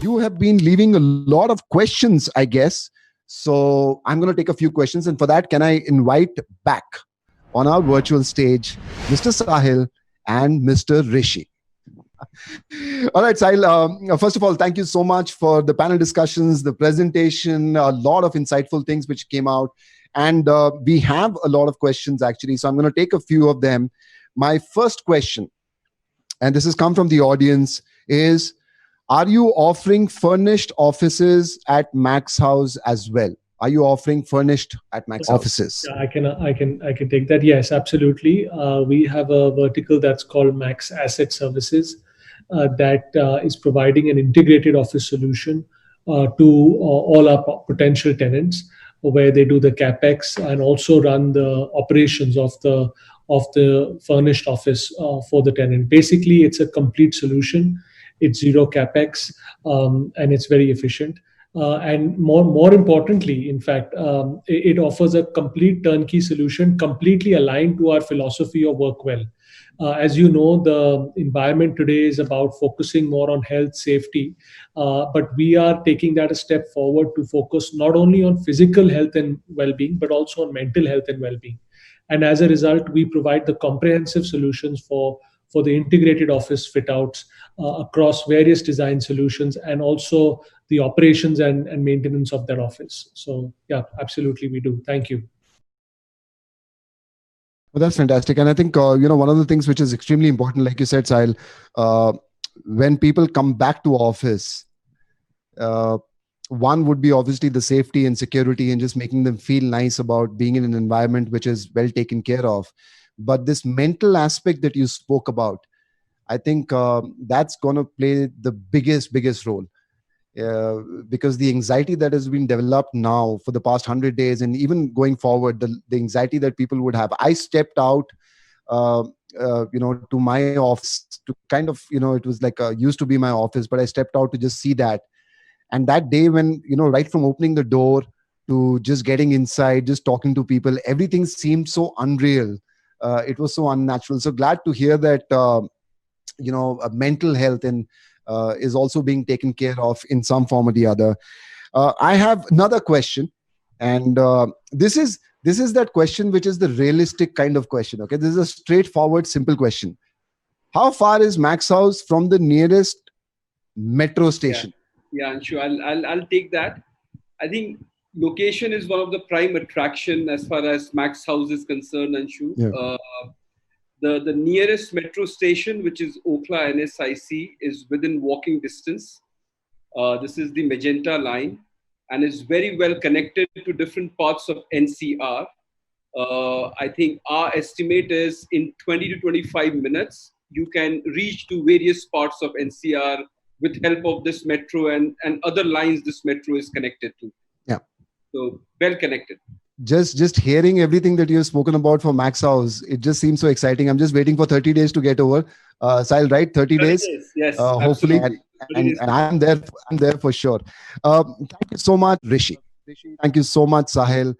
you have been leaving a lot of questions, I guess. So I'm going to take a few questions. And for that, can I invite back on our virtual stage Mr. Sahil and Mr. Rishi? All right, Sahil. First of all, thank you so much for the panel discussions, the presentation, a lot of insightful things which came out. And we have a lot of questions, actually. So I'm going to take a few of them. My first question, and this has come from the audience, is, are you offering furnished offices at Max House as well? Are you offering furnished at Max offices? Yeah, I can take that. Yes, absolutely. We have a vertical that's called Max Asset Services that is providing an integrated office solution to all our potential tenants, where they do the capex and also run the operations of the furnished office for the tenant. Basically, it's a complete solution. It's zero capex, and it's very efficient. And more importantly, in fact, it offers a complete turnkey solution, completely aligned to our philosophy of work well. As you know, the environment today is about focusing more on health, safety, but we are taking that a step forward to focus not only on physical health and well-being, but also on mental health and well-being. And as a result, we provide the comprehensive solutions for the integrated office fit outs across various design solutions, and also the operations and maintenance of that office. So yeah, absolutely we do. Thank you. Well, that's fantastic. And I think, one of the things which is extremely important, like you said, Sahil, when people come back to office, one would be obviously the safety and security and just making them feel nice about being in an environment which is well taken care of. But this mental aspect that you spoke about, I think that's going to play the biggest role. Because the anxiety that has been developed now for the past 100 days and even going forward, the anxiety that people would have. I stepped out, to my office to kind of, it was like used to be my office, but I stepped out to just see that. And that day when, right from opening the door to just getting inside, just talking to people, everything seemed so unreal. It was so unnatural. So glad to hear that, mental health and is also being taken care of in some form or the other. I have another question, and this is that question which is the realistic kind of question. Okay, this is a straightforward, simple question. How far is Max House from the nearest metro station? Yeah, Anshu, I'll take that. I think location is one of the prime attraction as far as Max House is concerned, Anshu. Yeah. The nearest metro station, which is Okhla NSIC, is within walking distance. This is the Magenta line and is very well connected to different parts of NCR. I think our estimate is in 20 to 25 minutes, you can reach to various parts of NCR with help of this metro and other lines this metro is connected to. Yeah. So well connected. Just hearing everything that you've spoken about for Max House, it just seems so exciting. I'm just waiting for 30 days to get over. Sahil, right? 30 days? Yes. Hopefully. And I'm there for sure. Thank you so much, Rishi. Thank you so much, Sahil.